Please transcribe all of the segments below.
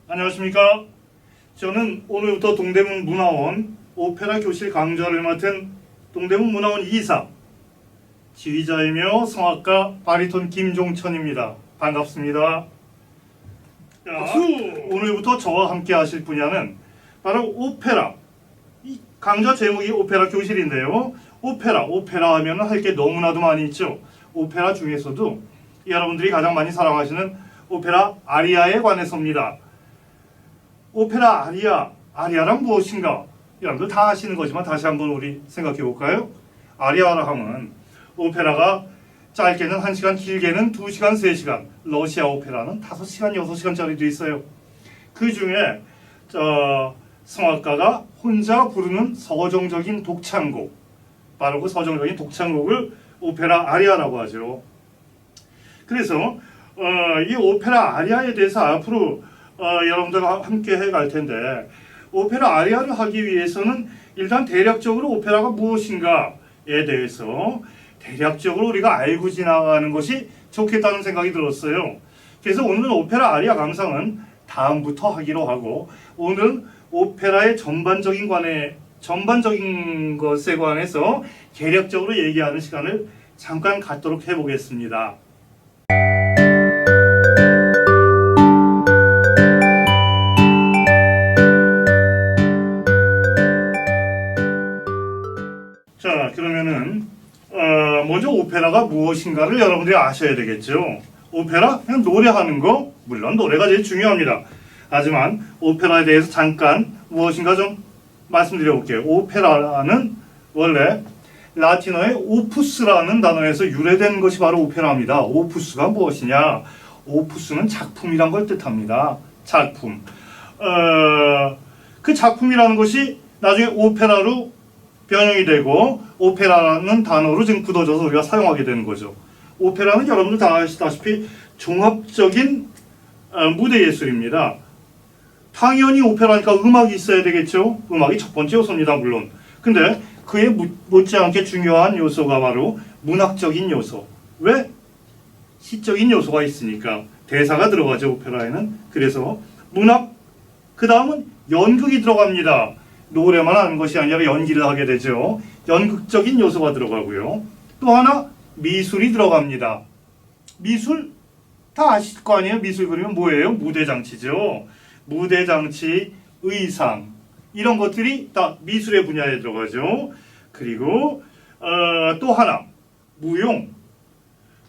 안녕하십니까. 저는 오늘부터 동대문 문화원 오페라 교실 강좌를 맡은 동대문 문화원 이사 지휘자이며 성악가 바리톤 김종천입니다. 반갑습니다. 자, 오늘부터 저와 함께 하실 분야는 바로 오페라. 이 강좌 제목이 오페라 교실인데요. 오페라 하면 할 게 너무나도 많이 있죠. 오페라 중에서도 여러분들이 가장 많이 사랑하시는 오페라 아리아에 관해서입니다. 오페라 아리아란 무엇인가? 여러분들 다 아시는 거지만 다시 한번 우리 생각해 볼까요? 아리아라 하면 오페라가 짧게는 1시간, 길게는 2시간, 3시간, 러시아 오페라는 5시간, 6시간짜리도 있어요. 그 중에 성악가가 혼자 부르는 서정적인 독창곡, 바로 그 서정적인 독창곡을 오페라 아리아라고 하죠. 그래서 이 오페라 아리아에 대해서 앞으로 여러분들과 함께 해갈 텐데, 오페라 아리아를 하기 위해서는 일단 대략적으로 오페라가 무엇인가에 대해서 대략적으로 우리가 알고 지나가는 것이 좋겠다는 생각이 들었어요. 그래서 오늘은 오페라 아리아 감상은 다음부터 하기로 하고, 오늘은 오페라의 전반적인 것에 관해서 개략적으로 얘기하는 시간을 잠깐 갖도록 해보겠습니다. 자, 그러면은 먼저 오페라가 무엇인가를 여러분들이 아셔야 되겠죠. 오페라? 그냥 노래하는 거? 물론 노래가 제일 중요합니다. 하지만 오페라에 대해서 잠깐 무엇인가 좀 말씀드려 볼게요. 오페라는 원래 라틴어의 오푸스라는 단어에서 유래된 것이 바로 오페라입니다. 오푸스가 무엇이냐? 오푸스는 작품이란 걸 뜻합니다. 작품. 그 작품이라는 것이 나중에 오페라로 변형이 되고 오페라라는 단어로 지금 굳어져서 우리가 사용하게 되는 거죠. 오페라는 여러분들 다 아시다시피 종합적인 무대 예술입니다. 당연히 오페라니까 음악이 있어야 되겠죠. 음악이 첫 번째 요소입니다, 물론. 근데 그에 못지않게 중요한 요소가 바로 문학적인 요소. 왜? 시적인 요소가 있으니까. 대사가 들어가죠, 오페라에는. 그래서 문학, 그 다음은 연극이 들어갑니다. 노래만 하는 것이 아니라 연기를 하게 되죠. 연극적인 요소가 들어가고요. 또 하나 미술이 들어갑니다. 미술 다 아실 거 아니에요? 미술 그리면 뭐예요? 무대장치죠. 무대장치, 의상 이런 것들이 다 미술의 분야에 들어가죠. 그리고 또 하나 무용.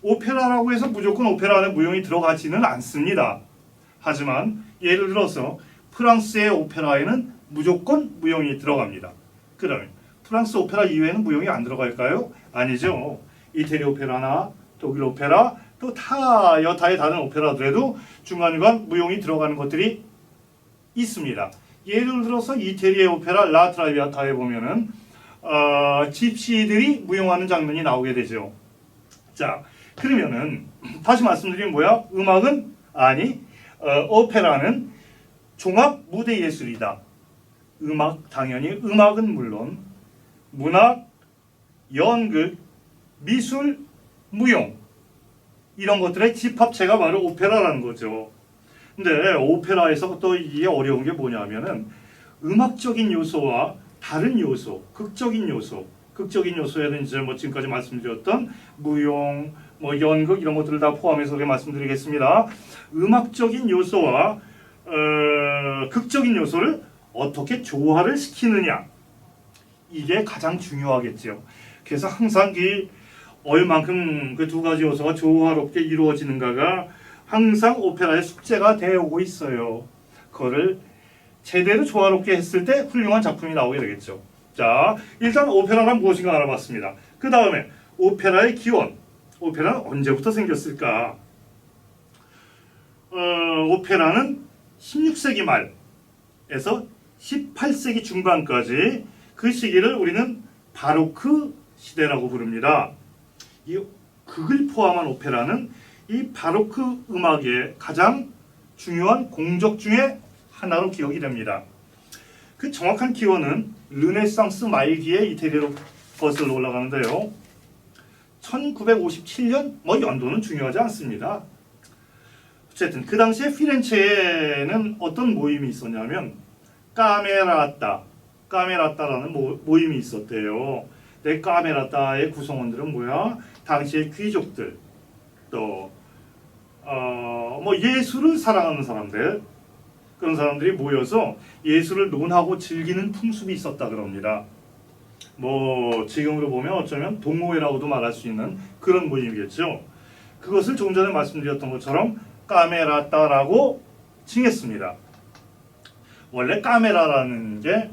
오페라라고 해서 무조건 오페라 안에 무용이 들어가지는 않습니다. 하지만 예를 들어서 프랑스의 오페라에는 무조건 무용이 들어갑니다. 그러면 프랑스 오페라 이외에는 무용이 안 들어갈까요? 아니죠. 이태리 오페라나 독일 오페라 또 여타의 다른 오페라들에도 중간중간 무용이 들어가는 것들이 있습니다. 예를 들어서 이태리의 오페라 라 트라비아타에 보면은 집시들이 무용하는 장면이 나오게 되죠. 자, 그러면은 다시 말씀드리면 뭐야? 음악은 오페라는 종합 무대 예술이다. 당연히 음악은 물론 문학, 연극, 미술, 무용 이런 것들의 집합체가 바로 오페라라는 거죠. 근데 오페라에서 또 이게 어려운 게 뭐냐면은 음악적인 요소와 다른 요소, 극적인 요소에는 이제 지금까지 말씀드렸던 무용, 연극 이런 것들을 다 포함해서 말씀드리겠습니다. 음악적인 요소와 극적인 요소를 어떻게 조화를 시키느냐, 이게 가장 중요하겠죠. 그래서 항상 얼만큼 그 두 가지 요소가 조화롭게 이루어지는가가 항상 오페라의 숙제가 되어오고 있어요. 그거를 제대로 조화롭게 했을 때 훌륭한 작품이 나오게 되겠죠. 자, 일단 오페라란 무엇인가 알아봤습니다. 그 다음에 오페라의 기원. 오페라는 언제부터 생겼을까? 오페라는 16세기 말에서 18세기 중반까지 그 시기를 우리는 바로크 시대라고 부릅니다. 이 극을 포함한 오페라는 이 바로크 음악의 가장 중요한 공적 중에 하나로 기억이 됩니다. 그 정확한 기원은 르네상스 말기에 이태리로 거슬러 올라가는데요. 1957년 연도는 중요하지 않습니다. 어쨌든 그 당시에 피렌체에는 어떤 모임이 있었냐면 까메라따라는 모임이 있었대요. 내 까메라따의 구성원들은 뭐야? 당시의 귀족들, 또 예술을 사랑하는 사람들, 그런 사람들이 모여서 예술을 논하고 즐기는 풍습이 있었다 그럽니다. 지금으로 보면 어쩌면 동호회라고도 말할 수 있는 그런 모임이겠죠. 그것을 조금 전에 말씀드렸던 것처럼 까메라따라고 칭했습니다. 원래 까메라라는 게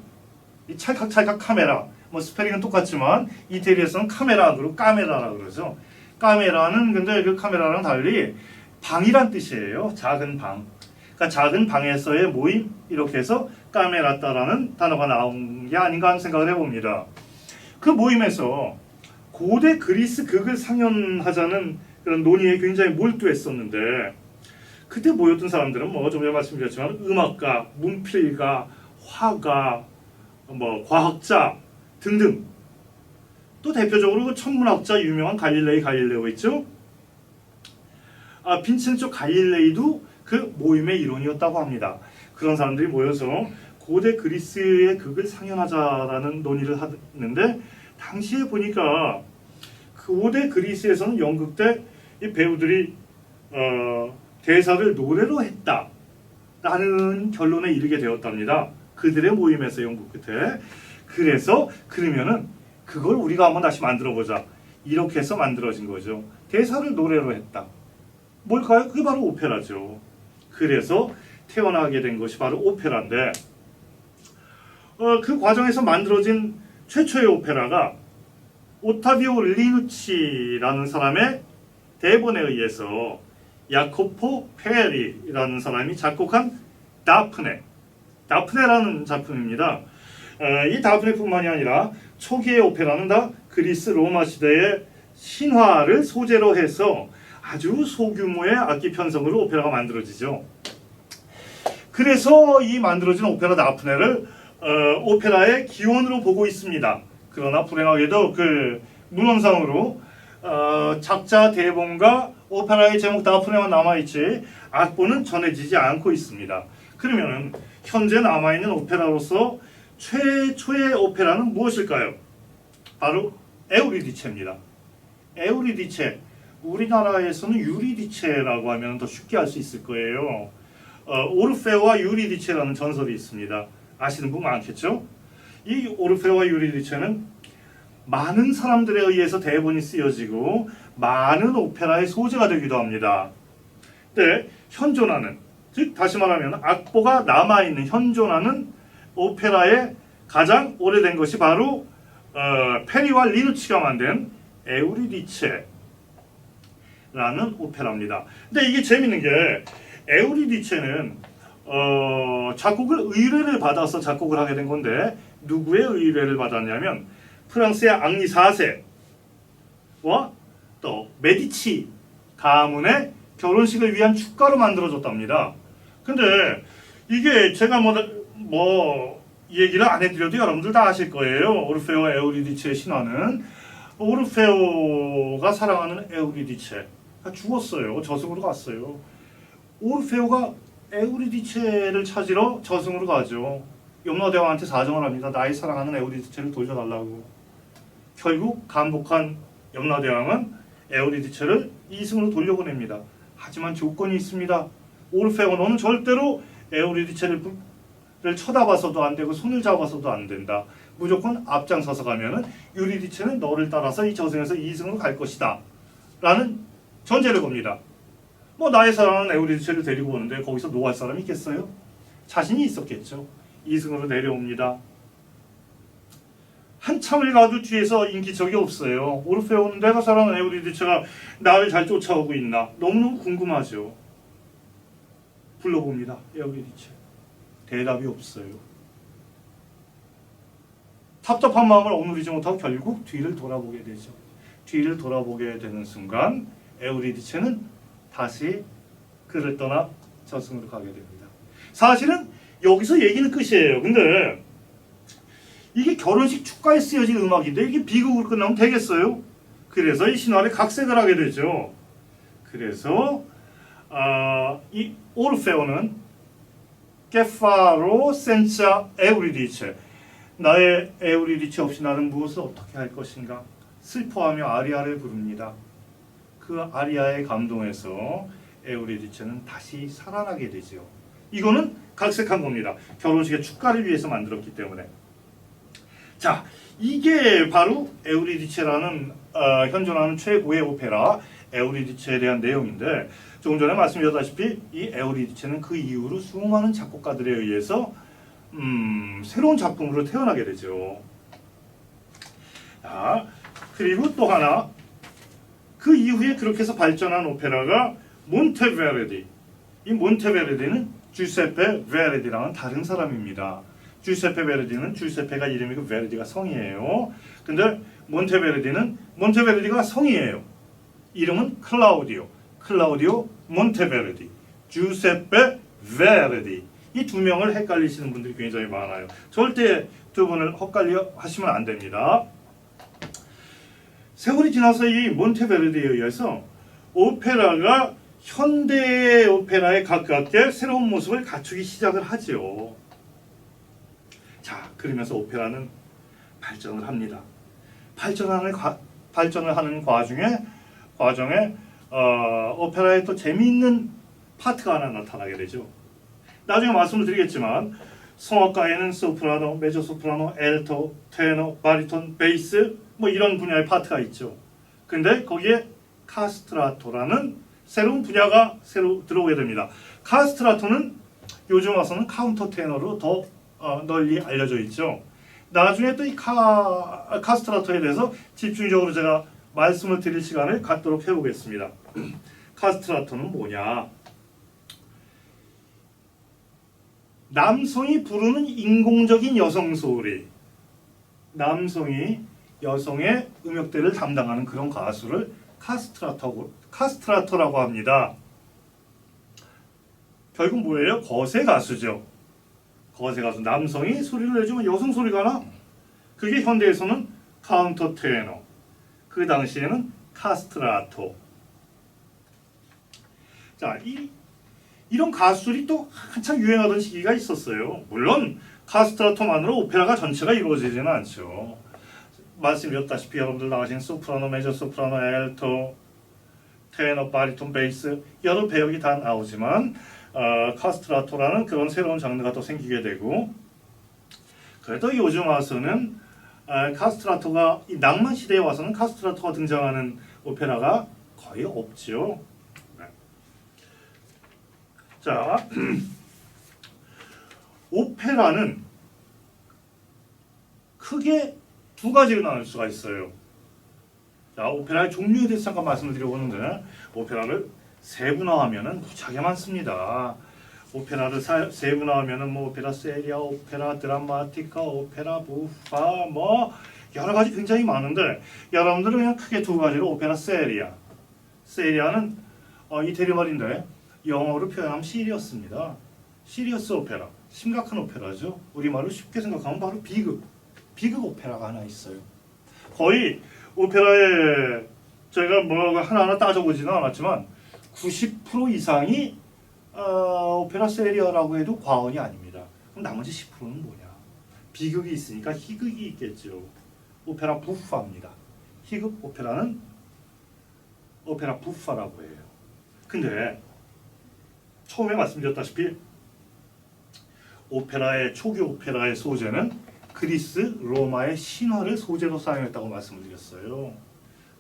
이 찰칵찰칵 카메라, 스펠링은 똑같지만 이태리에서는 카메라로 까메라라고 그러죠. 까메라는 근데 그 카메라랑 달리 방이란 뜻이에요. 작은 방. 그러니까 작은 방에서의 모임, 이렇게 해서 까메라따라는 단어가 나온 게 아닌가 하는 생각을 해봅니다. 그 모임에서 고대 그리스 극을 상연하자는 그런 논의에 굉장히 몰두했었는데, 그때 모였던 사람들은 좀 전에 말씀드렸지만 음악가, 문필가, 화가, 과학자 등등, 또 대표적으로 그 천문학자 유명한 갈릴레오 있죠? 빈첸조 갈릴레이도 그 모임의 일원이었다고 합니다. 그런 사람들이 모여서 고대 그리스의 극을 상연하자라는 논의를 하는데, 당시에 보니까 고대 그리스에서는 연극 때 이 배우들이 대사를 노래로 했다라는 결론에 이르게 되었답니다. 그들의 모임에서 연극 끝에. 그래서 그러면은 그걸 우리가 한번 다시 만들어보자, 이렇게 해서 만들어진 거죠. 대사를 노래로 했다. 뭘까요? 그게 바로 오페라죠. 그래서 태어나게 된 것이 바로 오페라인데, 그 과정에서 만들어진 최초의 오페라가 오타비오 리누치라는 사람의 대본에 의해서 야코포 페리라는 사람이 작곡한 다프네라는 작품입니다. 이 다프네뿐만이 아니라 초기의 오페라는 다 그리스 로마 시대의 신화를 소재로 해서 아주 소규모의 악기 편성으로 오페라가 만들어지죠. 그래서 이 만들어진 오페라 다프네를 오페라의 기원으로 보고 있습니다. 그러나 불행하게도 그 문헌상으로 작자 대본과 오페라의 제목 다프네만 남아있지 악보는 전해지지 않고 있습니다. 그러면 현재 남아있는 오페라로서 최초의 오페라는 무엇일까요? 바로 에우리디체입니다. 에우리디체, 우리나라에서는 유리디체라고 하면 더 쉽게 알 수 있을 거예요. 오르페오와 유리디체라는 전설이 있습니다. 아시는 분 많겠죠? 이 오르페오와 유리디체는 많은 사람들에 의해서 대본이 쓰여지고 많은 오페라의 소재가 되기도 합니다. 네, 현존하는, 즉 다시 말하면 악보가 남아있는 현존하는 오페라의 가장 오래된 것이 바로 페리와 리누치가 만든 에우리디체라는 오페라입니다. 근데 이게 재밌는 게 에우리디체는 작곡을 의뢰를 받아서 작곡을 하게 된 건데, 누구의 의뢰를 받았냐면 프랑스의 앙리 4세와 또 메디치 가문의 결혼식을 위한 축가로 만들어졌답니다. 근데 이게 제가 얘기를 안 해드려도 여러분들 다 아실 거예요. 오르페오와 에우리디체의 신화는, 오르페오가 사랑하는 에우리디체가 죽었어요. 저승으로 갔어요. 오르페오가 에우리디체를 찾으러 저승으로 가죠. 염라대왕한테 사정을 합니다. 나의 사랑하는 에우리디체를 돌려달라고. 결국 감복한 염라대왕은 에우리디체를 이승으로 돌려보냅니다. 하지만 조건이 있습니다. 오르페오, 너는 절대로 에우리디체를 쳐다봐서도 안 되고 손을 잡아서도 안 된다. 무조건 앞장서서 가면은 유리디체는 너를 따라서 이 저승에서 이승으로 갈 것이다 라는 전제를 겁니다. 나의 사랑하는 에우리디체를 데리고 오는데 거기서 노할 사람이 있겠어요? 자신이 있었겠죠. 이승으로 내려옵니다. 한참을 가도 뒤에서 인기척이 없어요. 오르페오는 내가 사랑하는 에우리디체가 나를 잘 쫓아오고 있나 너무너무 궁금하죠. 불러봅니다. 에우리디체. 대답이 없어요. 답답한 마음을 억누르지 못하고 결국 뒤를 돌아보게 되죠. 뒤를 돌아보게 되는 순간 에우리디체는 다시 그를 떠나 저승으로 가게 됩니다. 사실은 여기서 얘기는 끝이에요. 근데 이게 결혼식 축가에 쓰여진 음악인데 이게 비극으로 끝나면 되겠어요? 그래서 이 신화를 각색을 하게 되죠. 그래서 이 오르페오는 깨파로 센자 에우리디체, 나의 에우리디체 없이 나는 무엇을 어떻게 할 것인가 슬퍼하며 아리아를 부릅니다. 그 아리아의 감동에서 에우리디체는 다시 살아나게 되죠. 이거는 각색한 겁니다. 결혼식의 축가를 위해서 만들었기 때문에. 자, 이게 바로 에우리디체라는 현존하는 최고의 오페라 에우리디체에 대한 내용인데, 조금 전에 말씀드렸다시피 이 에우리디체는 그 이후로 수많은 작곡가들에 의해서 새로운 작품으로 태어나게 되죠. 자, 그리고 또 하나, 그 이후에 그렇게 해서 발전한 오페라가 몬테베르디. 이 몬테베르디는 주세페 베르디랑은 다른 사람입니다. 주세페 베르디는 주세페가 이름이고 베르디가 성이에요. 근데 몬테베르디가 성이에요. 이름은 클라우디오 몬테베르디, 주세페 베르디. 이 두 명을 헷갈리시는 분들이 굉장히 많아요. 절대 두 분을 헛갈려 하시면 안 됩니다. 세월이 지나서 이 몬테베르디에 의해서 오페라가 현대 오페라에 가깝게 새로운 모습을 갖추기 시작을 하죠. 자, 그러면서 오페라는 발전을 합니다. 발전을 하는 과정에 오페라에 또 재미있는 파트가 하나 나타나게 되죠. 나중에 말씀을 드리겠지만 성악가에는 소프라노, 메조소프라노, 엘토, 테너, 바리톤, 베이스 뭐 이런 분야의 파트가 있죠. 근데 거기에 카스트라토라는 새로운 분야가 새로 들어오게 됩니다. 카스트라토는 요즘 와서는 카운터 테너로 더 널리 알려져 있죠. 나중에 또 이 카스트라토에 대해서 집중적으로 제가 말씀을 드릴 시간을 갖도록 해보겠습니다. 카스트라토는 뭐냐? 남성이 부르는 인공적인 여성 소리, 남성이 여성의 음역대를 담당하는 그런 가수를 카스트라토라고 합니다. 결국 뭐예요? 거세 가수죠. 거세 가수. 남성이 소리를 내주면 여성 소리가 나? 그게 현대에서는 카운터 테너, 그 당시에는 카스트라토. 자, 이런 가수들이 또 한참 유행하던 시기가 있었어요. 물론 카스트라토만으로 오페라가 전체가 이루어지지는 않죠. 말씀드렸다시피 여러분들 나가신 소프라노, 메조소프라노, 엘토, 테너, 바리톤, 베이스 여러 배역이 다 나오지만 카스트라토라는 그런 새로운 장르가 또 생기게 되고, 그래도 요즘 와서는 카스트라토가 이 낭만 시대에 와서는 카스트라토가 등장하는 오페라가 거의 없죠. 네. 자, 오페라는 크게 두 가지로 나눌 수가 있어요. 자, 오페라의 종류에 대해서 잠깐 말씀을 드려보는데, 오페라를 세분화하면은 무지하게 많습니다. 오페라를 세분화하면은 뭐 오페라 세리아, 오페라 드라마티카, 오페라 부파 뭐 여러 가지 굉장히 많은데, 여러분들은 그냥 크게 두 가지로 오페라 세리아. 세리아는 이태리 말인데 영어로 표현하면 시리어스입니다. 시리어스 오페라, 심각한 오페라죠. 우리말로 쉽게 생각하면 바로 비극 오페라가 하나 있어요. 거의 오페라에 저희가 뭐 하나하나 따져보지는 않았지만 90% 이상이 오페라 세리아라고 해도 과언이 아닙니다. 그럼 나머지 10%는 뭐냐? 비극이 있으니까 희극이 있겠죠. 오페라 부파입니다. 희극 오페라는 오페라 부파라고 해요. 근데 처음에 말씀드렸다시피 초기 오페라의 소재는 그리스, 로마의 신화를 소재로 사용했다고 말씀을 드렸어요.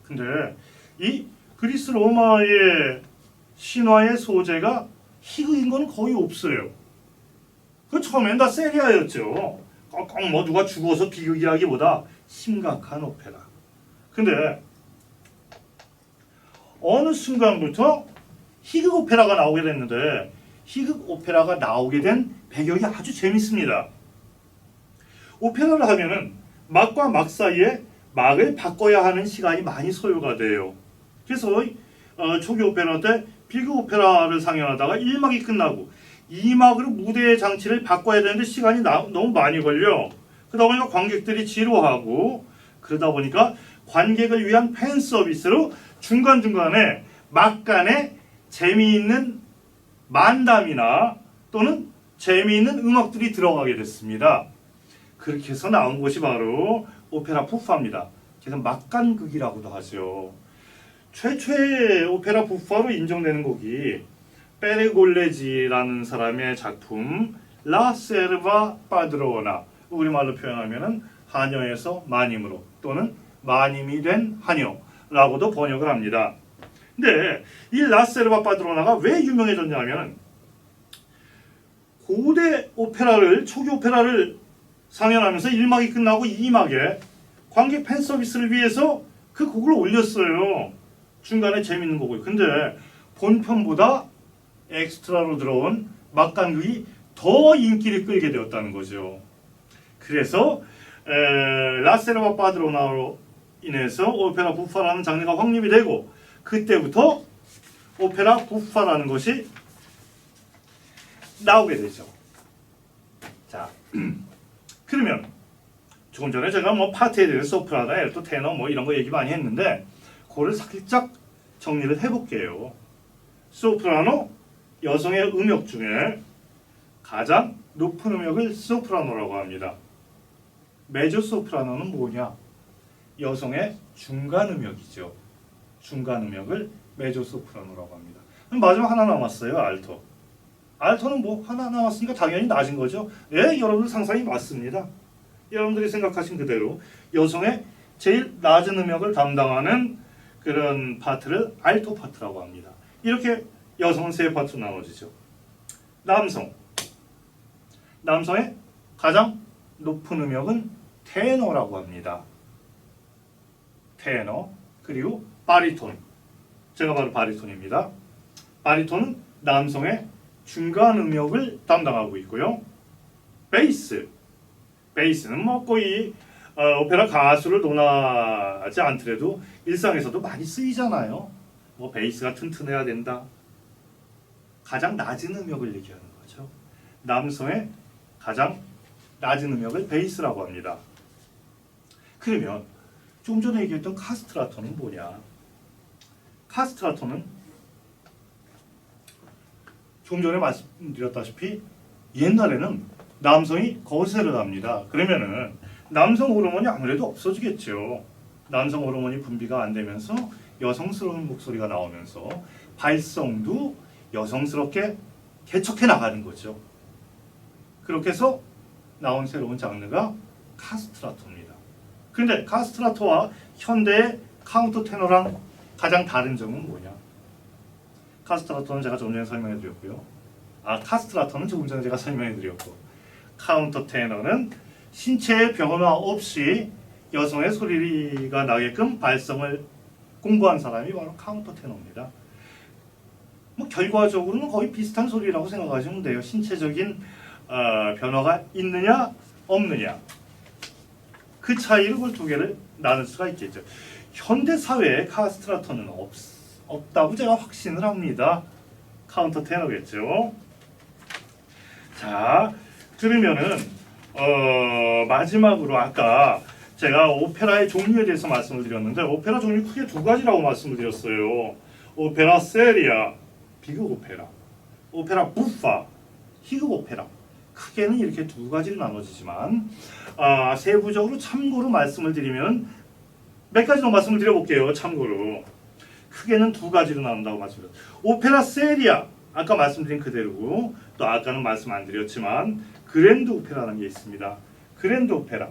근데 이 그리스, 로마의 신화의 소재가 희극인 건 거의 없어요. 그 처음엔 다 세리아였죠. 꼭 뭐 누가 죽어서 비극이라기보다 심각한 오페라. 근데 어느 순간부터 희극 오페라가 나오게 됐는데, 희극 오페라가 나오게 된 배경이 아주 재밌습니다. 오페라를 하면은 막과 막 사이에 막을 바꿔야 하는 시간이 많이 소요가 돼요. 그래서 초기 오페라 때 비극 오페라를 상영하다가 1막이 끝나고 2막으로 무대 장치를 바꿔야 되는데 시간이 너무 많이 걸려. 그러다 보니까 관객들이 지루하고 그러다 보니까 관객을 위한 팬 서비스로 중간중간에 막간에 재미있는 만담이나 또는 재미있는 음악들이 들어가게 됐습니다. 그렇게 해서 나온 것이 바로 오페라 부파입니다. 그래서 막간극이라고도 하죠. 최초의 오페라 부파로 인정되는 곡이 페레골레지라는 사람의 작품 라 세르바 파드로나, 우리말로 표현하면은 한여에서 마님으로 또는 마님이 된 한여라고도 번역을 합니다. 근데 이 라 세르바 파드로나가 왜 유명해졌냐면 고대 오페라를, 초기 오페라를 상연하면서 1막이 끝나고 2막에 관객 팬 서비스를 위해서 그 곡을 올렸어요. 중간에 재밌는 곡을. 근데 본편보다 엑스트라로 들어온 막간극이 더 인기를 끌게 되었다는 거죠. 그래서 라세르바 파드로나로 인해서 오페라 부파라는 장르가 확립이 되고 그때부터 오페라 부파라는 것이 나오게 되죠. 자, 그러면 조금 전에 제가 뭐 파트에 대해서 소프라노, 알토, 테너 뭐 이런 거 얘기 많이 했는데 그거를 살짝 정리를 해볼게요. 소프라노, 여성의 음역 중에 가장 높은 음역을 소프라노라고 합니다. 메조 소프라노는 뭐냐? 여성의 중간 음역이죠. 중간 음역을 메조 소프라노라고 합니다. 마지막 하나 남았어요. 알토. 알토는 뭐 하나 남았으니까 당연히 낮은 거죠. 네, 여러분들 상상이 맞습니다. 여러분들이 생각하신 그대로 여성의 제일 낮은 음역을 담당하는 그런 파트를 알토 파트라고 합니다. 이렇게 여성은 세 파트로 나눠지죠. 남성의 가장 높은 음역은 테너라고 합니다. 테너, 그리고 바리톤. 제가 바로 바리톤입니다. 바리톤은 남성의 중간 음역을 담당하고 있고요. 베이스는 뭐 거의 오페라 가수를 논하지 않더라도 일상에서도 많이 쓰이잖아요. 뭐 베이스가 튼튼해야 된다. 가장 낮은 음역을 얘기하는 거죠. 남성의 가장 낮은 음역을 베이스라고 합니다. 그러면 좀 전에 얘기했던 카스트라토는 뭐냐? 카스트라토는 좀 전에 말씀드렸다시피 옛날에는 남성이 거세를 합니다. 그러면은 남성 호르몬이 아무래도 없어지겠죠. 남성 호르몬이 분비가 안 되면서 여성스러운 목소리가 나오면서 발성도 여성스럽게 개척해 나가는 거죠. 그렇게 해서 나온 새로운 장르가 카스트라토입니다. 그런데 카스트라토와 현대의 카운터 테너랑 가장 다른 점은 뭐냐? 카스트라토는 제가 좀 전에 설명해 드렸고요. 카스트라토는 조금 전에 제가 설명해 드렸고, 카운터 테너는 신체의 변화 없이 여성의 소리가 나게끔 발성을 공부한 사람이 바로 카운터 테너입니다. 뭐 결과적으로는 거의 비슷한 소리라고 생각하시면 돼요. 신체적인 변화가 있느냐 없느냐, 그 차이로 그 두 개를 나눌 수가 있겠죠. 현대 사회에 카스트라토는 없다고 제가 확신을 합니다. 카운터 테너겠죠. 자, 그러면은 마지막으로 아까 제가 오페라의 종류에 대해서 말씀을 드렸는데 오페라 종류 크게 두 가지라고 말씀을 드렸어요. 오페라 세리아, 비극 오페라, 오페라 부파, 희극 오페라. 크게는 이렇게 두 가지로 나눠지지만 세부적으로 참고로 말씀을 드리면 몇 가지 더 말씀을 드려볼게요. 참고로 크게는 두 가지로 나눈다고 말씀드렸어요. 오페라 세리아, 아까 말씀드린 그대로고, 또 아까는 말씀 안 드렸지만 그랜드 오페라라는 게 있습니다. 그랜드 오페라.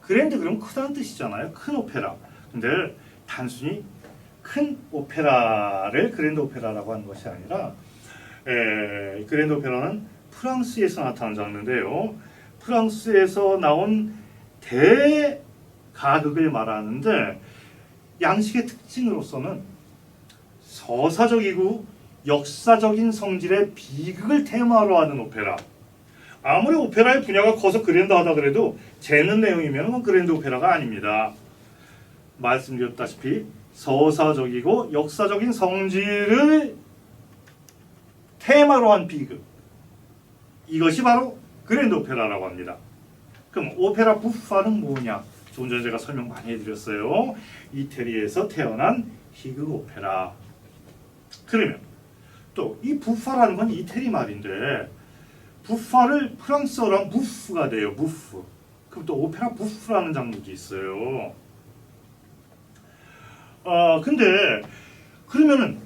그랜드 그럼 크다는 뜻이잖아요. 큰 오페라. 근데 단순히 큰 오페라를 그랜드 오페라라고 하는 것이 아니라 그랜드 오페라는 프랑스에서 나타난 장르인데요. 프랑스에서 나온 대가극을 말하는데 양식의 특징으로서는 서사적이고 역사적인 성질의 비극을 테마로 하는 오페라. 아무리 오페라의 분야가 커서 그랜드하다 그래도 재는 내용이면 그랜드 오페라가 아닙니다. 말씀드렸다시피 서사적이고 역사적인 성질을 테마로 한 비극, 이것이 바로 그랜드 오페라라고 합니다. 그럼 오페라 부파는 뭐냐? 조금 전에 제가 설명 많이 해드렸어요. 이태리에서 태어난 희극 오페라. 그러면 또 이 부파라는 건 이태리 말인데 부파를 프랑스어로 하면 무프가 돼요. 무프. 그럼 또 오페라 부프라는 장르도 있어요. 근데 그러면은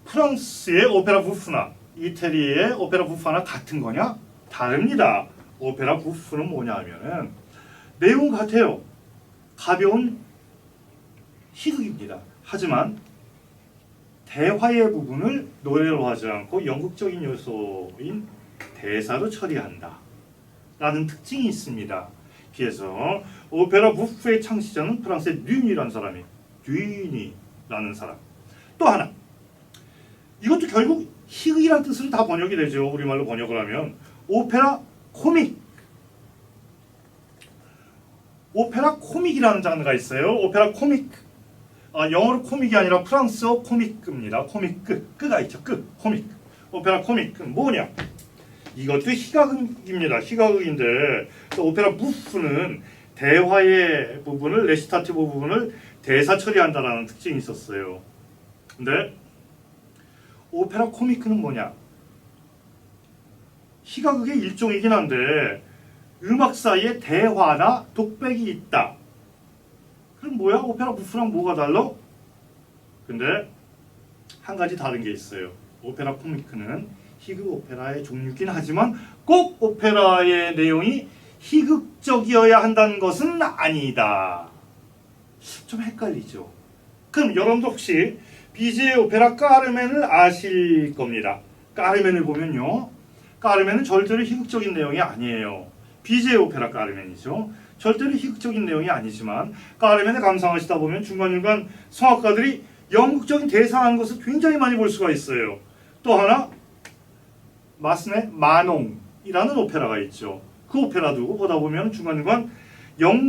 프랑스의 오페라 부프나 이태리의 오페라 부파나 같은 거냐? 다릅니다. 오페라 부프는 뭐냐 하면은 내용 같아요. 가벼운 희극입니다. 하지만 대화의 부분을 노래로 하지 않고 연극적인 요소인 대사로 처리한다 라는 특징이 있습니다. 그래서 오페라 부프의 창시자는 프랑스의 뉘니라는 사람이 뉘니라는 사람. 또 하나 이것도 결국 희극이라는 뜻으로 다 번역이 되죠. 우리말로 번역을 하면 오페라 코믹. 오페라 코믹이라는 장르가 있어요. 오페라 코믹. 영어로 코믹이 아니라 프랑스어 코믹입니다. 코믹 끄가 있죠. 코믹. 오페라 코믹은 뭐냐? 이것도 희가극입니다. 희가극인데 오페라 부프는 대화의 부분을 레시타티브 부분을 대사 처리한다라는 특징이 있었어요. 근데 오페라 코믹은 뭐냐? 희가극의 일종이긴 한데 음악 사이에 대화나 독백이 있다. 그럼 뭐야? 오페라 부프랑 뭐가 달라? 근데 한 가지 다른 게 있어요. 오페라 코미크는 희극 오페라의 종류긴 하지만 꼭 오페라의 내용이 희극적이어야 한다는 것은 아니다. 좀 헷갈리죠? 그럼 여러분도 혹시 비지의 오페라 까르멘을 아실 겁니다. 까르멘을 보면요. 까르멘은 절대로 희극적인 내용이 아니에요. 비지의 오페라 까르멘이죠. 절대로 희극적인 내용이 아니지만 까르멘을 감상하시다 보면 중간중간 성악가들이 연극적인 대사하는 것을 굉장히 많이 볼 수가 있어요. 또 하나 마스네 마농이라는 오페라가 있죠. 그 오페라도 보다 보면 중간중간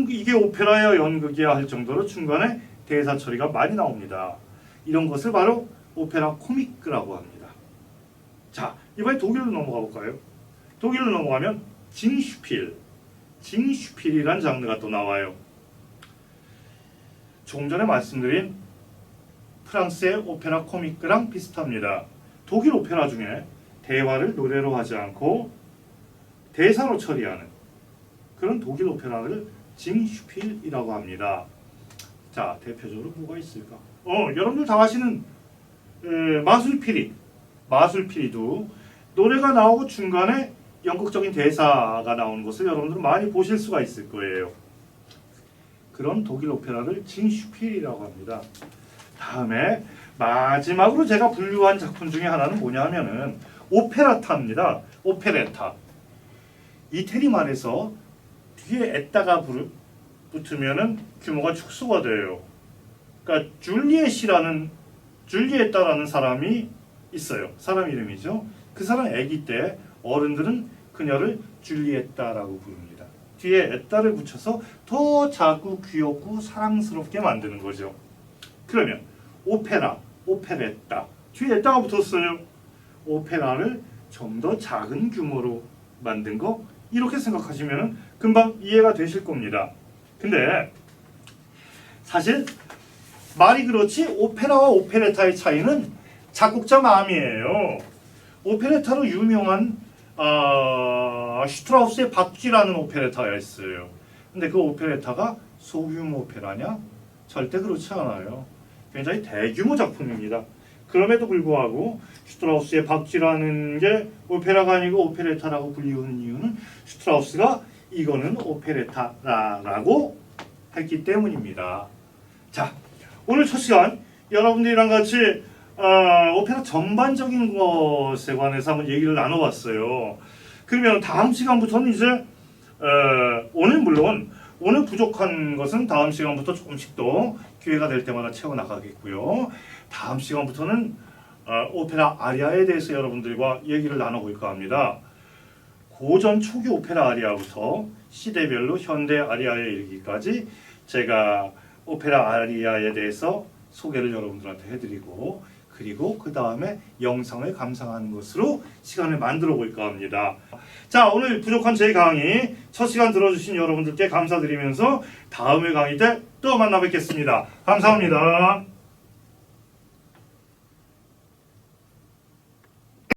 이게 오페라야 연극이야 할 정도로 중간에 대사 처리가 많이 나옵니다. 이런 것을 바로 오페라 코미크라고 합니다. 자, 이번에 독일로 넘어가 볼까요? 독일로 넘어가면 징슈필이라는 장르가 또 나와요. 조금 전에 말씀드린 프랑스의 오페라 코미크랑 비슷합니다. 독일 오페라 중에 대화를 노래로 하지 않고 대사로 처리하는 그런 독일 오페라를 징슈필이라고 합니다. 자, 대표적으로 뭐가 있을까? 여러분들 다 아시는 마술피리도 노래가 나오고 중간에 연극적인 대사가 나오는 것을 여러분들은 많이 보실 수가 있을 거예요. 그런 독일 오페라를 징슈필이라고 합니다. 다음에 마지막으로 제가 분류한 작품 중에 하나는 뭐냐 하면은 오페라타입니다. 오페레타. 이태리 말에서 뒤에 에따가 붙으면은 규모가 축소가 돼요. 그러니까 줄리에타라는 사람이 있어요. 사람 이름이죠. 그 사람 아기 때 어른들은 그녀를 줄리에타라고 부릅니다. 뒤에 에따를 붙여서 더 작고 귀엽고 사랑스럽게 만드는 거죠. 그러면 오페라, 오페레타 뒤에 에따가 붙었어요. 오페라를 좀 더 작은 규모로 만든 거 이렇게 생각하시면 금방 이해가 되실 겁니다. 근데 사실 말이 그렇지 오페라와 오페레타의 차이는 작곡자 마음이에요. 오페레타로 유명한 슈트라우스의 박쥐라는 오페레타가 있어요. 근데 그 오페레타가 소규모 오페라냐? 절대 그렇지 않아요. 굉장히 대규모 작품입니다. 그럼에도 불구하고 슈트라우스의 박쥐라는 게 오페라가 아니고 오페레타라고 불리우는 이유는 슈트라우스가 이거는 오페레타라고 했기 때문입니다. 자, 오늘 첫 시간 여러분들이랑 같이 오페라 전반적인 것에 관해서 한번 얘기를 나눠봤어요. 그러면 다음 시간부터는 이제 오늘 물론 오늘 부족한 것은 다음 시간부터 조금씩 더 기회가 될 때마다 채워나가겠고요. 다음 시간부터는 오페라 아리아에 대해서 여러분들과 얘기를 나눠볼까 합니다. 고전 초기 오페라 아리아부터 시대별로 현대 아리아에 이르기까지 제가 오페라 아리아에 대해서 소개를 여러분들한테 해드리고 그리고 그 다음에 영상을 감상하는 것으로 시간을 만들어 볼까 합니다. 자, 오늘 부족한 제 강의 첫 시간 들어주신 여러분들께 감사드리면서 다음의 강의 때 또 만나 뵙겠습니다. 감사합니다.